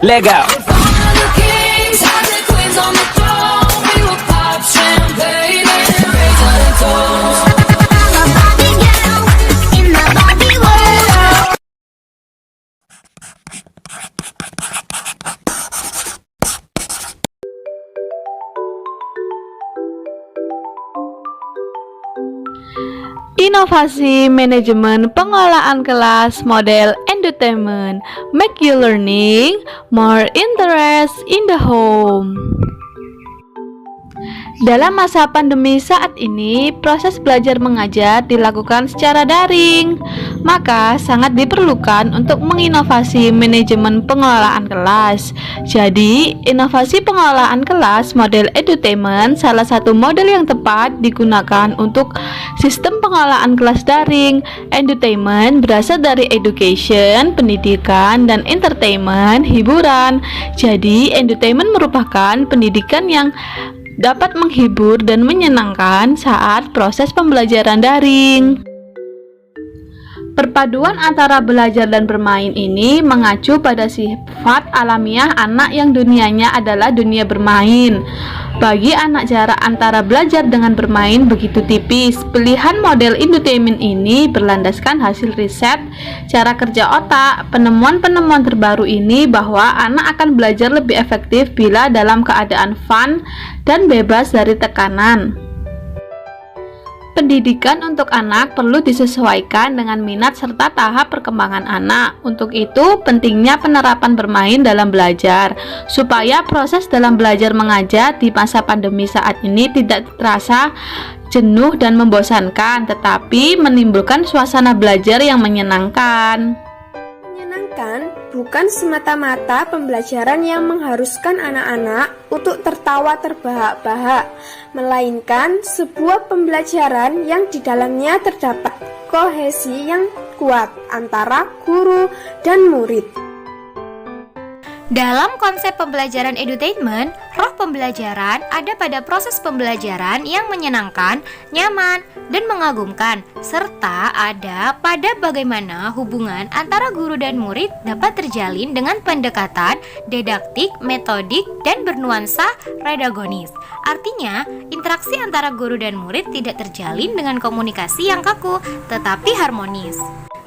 Let go. Inovasi manajemen pengelolaan kelas model edutainment make you learning more interest in the home. Dalam masa pandemi saat ini, proses belajar mengajar dilakukan secara daring, maka sangat diperlukan untuk menginovasi manajemen pengelolaan kelas. Jadi, inovasi pengelolaan kelas model edutainment salah satu model yang tepat digunakan untuk sistem pengelolaan kelas daring. Edutainment berasal dari education, pendidikan, dan entertainment, hiburan. Jadi, edutainment merupakan pendidikan yang dapat menghibur dan menyenangkan saat proses pembelajaran daring. Perpaduan antara belajar dan bermain ini mengacu pada sifat alamiah anak yang dunianya adalah dunia bermain. Bagi anak, jarak antara belajar dengan bermain begitu tipis. Pilihan model edutainment ini berlandaskan hasil riset, cara kerja otak. Penemuan-penemuan terbaru ini bahwa anak akan belajar lebih efektif bila dalam keadaan fun dan bebas dari tekanan. Pendidikan untuk anak perlu disesuaikan dengan minat serta tahap perkembangan anak. Untuk itu, pentingnya penerapan bermain dalam belajar, supaya proses dalam belajar mengajar di masa pandemi saat ini tidak terasa jenuh dan membosankan, tetapi menimbulkan suasana belajar yang menyenangkan. Menyenangkan bukan semata-mata pembelajaran yang mengharuskan anak-anak untuk tertawa terbahak-bahak, melainkan sebuah pembelajaran yang di dalamnya terdapat kohesi yang kuat antara guru dan murid. Dalam konsep pembelajaran edutainment, roh pembelajaran ada pada proses pembelajaran yang menyenangkan, nyaman, dan mengagumkan, serta ada pada bagaimana hubungan antara guru dan murid dapat terjalin dengan pendekatan didaktik, metodik, dan bernuansa pedagonis. Artinya, interaksi antara guru dan murid tidak terjalin dengan komunikasi yang kaku, tetapi harmonis.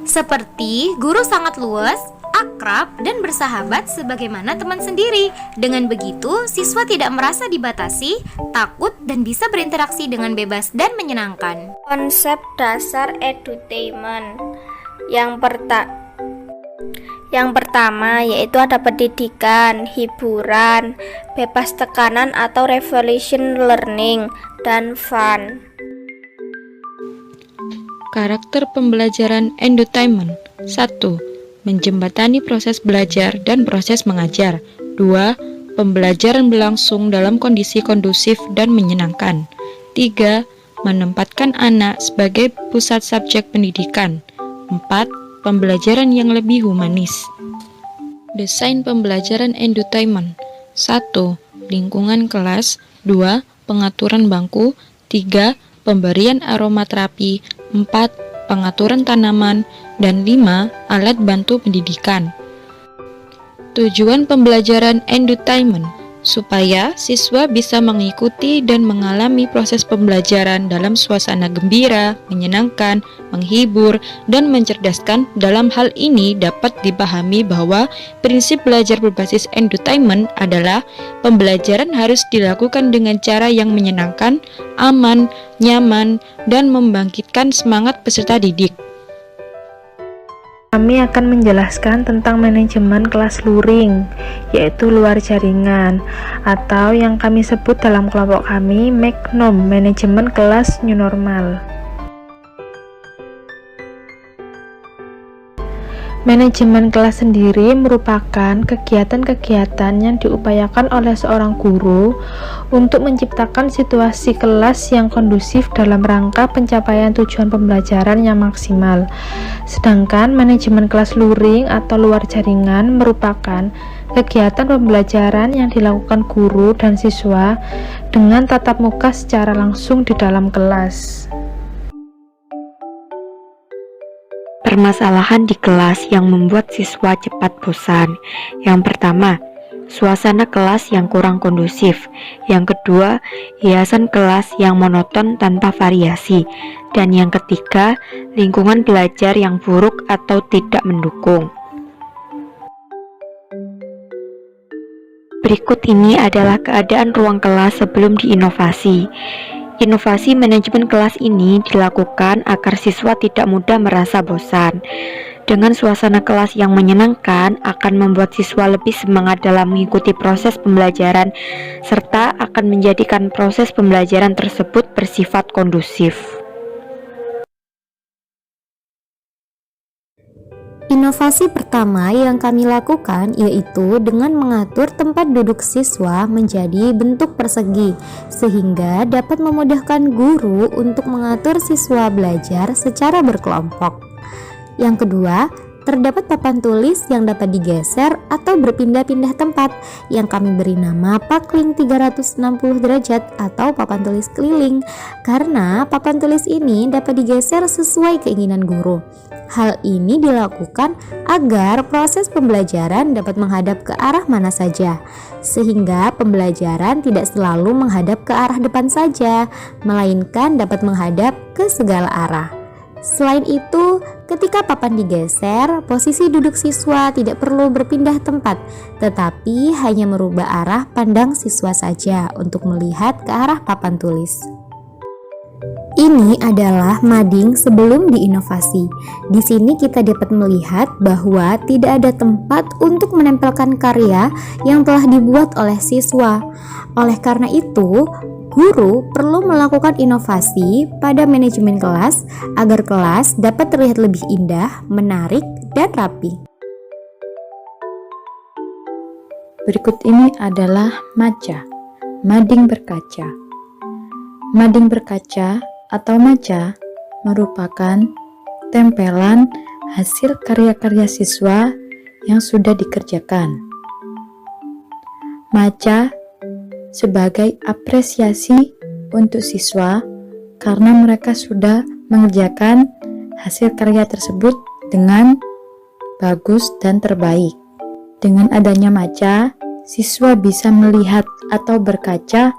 Seperti guru sangat luas, akrab, dan bersahabat sebagaimana teman sendiri. Dengan begitu, siswa tidak merasa dibatasi, takut, dan bisa berinteraksi dengan bebas dan menyenangkan. Konsep dasar edutainment yang pertama yaitu ada pendidikan, hiburan, bebas tekanan atau revolution learning, dan fun. Karakter pembelajaran edutainment. 1. Menjembatani proses belajar dan proses mengajar. 2. Pembelajaran berlangsung dalam kondisi kondusif dan menyenangkan. 3. Menempatkan anak sebagai pusat subjek pendidikan. 4. Pembelajaran yang lebih humanis. Desain pembelajaran edutainment. 1. Lingkungan kelas. 2. Pengaturan bangku. 3. Pemberian aromaterapi. 4. Pengaturan tanaman. Dan 5. Alat bantu pendidikan. Tujuan pembelajaran edutainment supaya siswa bisa mengikuti dan mengalami proses pembelajaran dalam suasana gembira, menyenangkan, menghibur, dan mencerdaskan. Dalam hal ini dapat dipahami bahwa prinsip belajar berbasis edutainment adalah pembelajaran harus dilakukan dengan cara yang menyenangkan, aman, nyaman, dan membangkitkan semangat peserta didik. Kami akan menjelaskan tentang manajemen kelas luring, yaitu luar jaringan, atau yang kami sebut dalam kelompok kami McNom, manajemen kelas new normal. Manajemen kelas sendiri merupakan kegiatan-kegiatan yang diupayakan oleh seorang guru untuk menciptakan situasi kelas yang kondusif dalam rangka pencapaian tujuan pembelajaran yang maksimal. Sedangkan manajemen kelas luring atau luar jaringan merupakan kegiatan pembelajaran yang dilakukan guru dan siswa dengan tatap muka secara langsung di dalam kelas. permasalahan di kelas yang membuat siswa cepat bosan. Yang pertama, suasana kelas yang kurang kondusif. Yang kedua, hiasan kelas yang monoton tanpa variasi. Dan yang ketiga, lingkungan belajar yang buruk atau tidak mendukung. Berikut ini adalah keadaan ruang kelas sebelum diinovasi. Inovasi manajemen kelas ini dilakukan agar siswa tidak mudah merasa bosan. Dengan suasana kelas yang menyenangkan akan membuat siswa lebih semangat dalam mengikuti proses pembelajaran serta akan menjadikan proses pembelajaran tersebut bersifat kondusif. Inovasi pertama yang kami lakukan yaitu dengan mengatur tempat duduk siswa menjadi bentuk persegi sehingga dapat memudahkan guru untuk mengatur siswa belajar secara berkelompok. Yang kedua, terdapat papan tulis yang dapat digeser atau berpindah-pindah tempat yang kami beri nama pakling 360 derajat atau papan tulis keliling karena papan tulis ini dapat digeser sesuai keinginan guru. Hal ini dilakukan agar proses pembelajaran dapat menghadap ke arah mana saja, sehingga pembelajaran tidak selalu menghadap ke arah depan saja, melainkan dapat menghadap ke segala arah. Selain itu, ketika papan digeser, posisi duduk siswa tidak perlu berpindah tempat, tetapi hanya merubah arah pandang siswa saja untuk melihat ke arah papan tulis. Ini adalah mading sebelum diinovasi. Di sini kita dapat melihat bahwa tidak ada tempat untuk menempelkan karya yang telah dibuat oleh siswa. Oleh karena itu, guru perlu melakukan inovasi pada manajemen kelas agar kelas dapat terlihat lebih indah, menarik, dan rapi. Berikut ini adalah maca, mading berkaca. Mading berkaca atau maca merupakan tempelan hasil karya-karya siswa yang sudah dikerjakan. Maca sebagai apresiasi untuk siswa karena mereka sudah mengerjakan hasil karya tersebut dengan bagus dan terbaik. Dengan adanya maca, siswa bisa melihat atau berkaca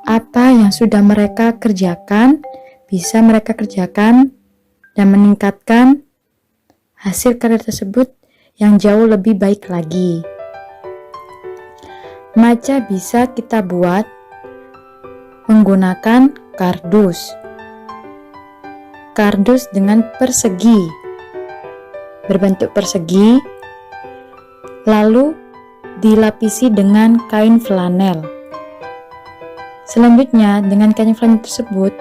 apa yang sudah mereka kerjakan, bisa mereka kerjakan dan meningkatkan hasil karya tersebut yang jauh lebih baik lagi. Maca bisa kita buat menggunakan kardus. Kardus dengan persegi, berbentuk persegi, lalu dilapisi dengan kain flanel. Selanjutnya, dengan kain flanel tersebut,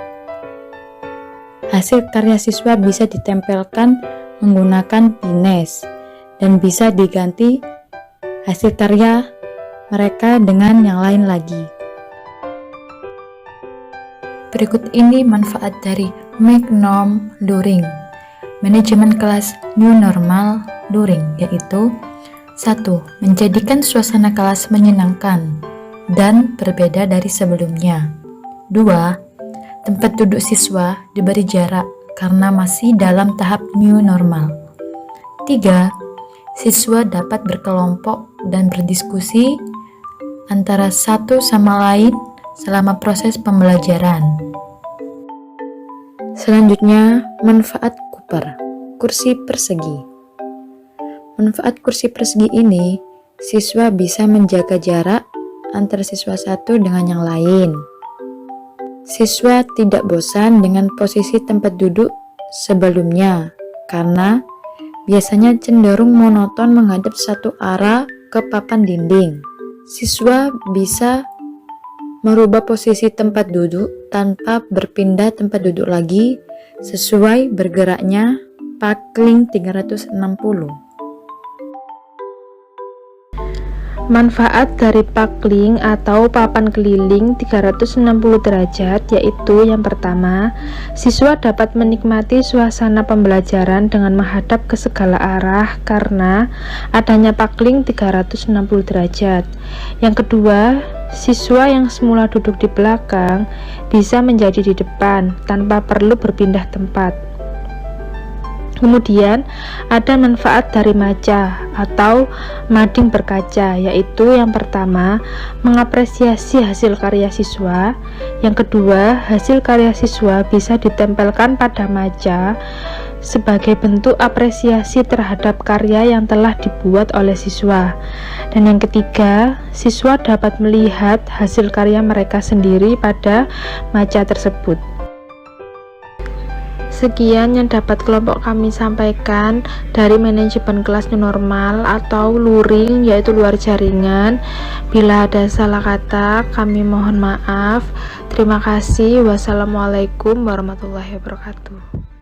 hasil karya siswa bisa ditempelkan menggunakan pines dan bisa diganti hasil karya mereka dengan yang lain lagi. Berikut ini manfaat dari Make Norm Luring, manajemen kelas New Normal Luring, yaitu 1. Menjadikan suasana kelas menyenangkan dan berbeda dari sebelumnya. 2. Tempat duduk siswa diberi jarak karena masih dalam tahap new normal. 3. Siswa dapat berkelompok dan berdiskusi antara satu sama lain selama proses pembelajaran. Selanjutnya, manfaat Cooper, kursi persegi. Manfaat kursi persegi ini, siswa bisa menjaga jarak antara siswa satu dengan yang lain. Siswa tidak bosan dengan posisi tempat duduk sebelumnya karena biasanya cenderung monoton menghadap satu arah ke papan dinding. Siswa bisa merubah posisi tempat duduk tanpa berpindah tempat duduk lagi sesuai bergeraknya pakling 360. Manfaat dari pakling atau papan keliling 360 derajat yaitu yang pertama, siswa dapat menikmati suasana pembelajaran dengan menghadap ke segala arah karena adanya pakling 360 derajat. Yang kedua, siswa yang semula duduk di belakang bisa menjadi di depan tanpa perlu berpindah tempat. Kemudian ada manfaat dari maca atau mading berkaca, yaitu yang pertama mengapresiasi hasil karya siswa, yang kedua hasil karya siswa bisa ditempelkan pada maca sebagai bentuk apresiasi terhadap karya yang telah dibuat oleh siswa, dan yang ketiga siswa dapat melihat hasil karya mereka sendiri pada maca tersebut. Sekian yang dapat kelompok kami sampaikan dari manajemen kelas new normal atau luring, yaitu luar jaringan. Bila ada salah kata, kami mohon maaf. Terima kasih. Wassalamualaikum warahmatullahi wabarakatuh.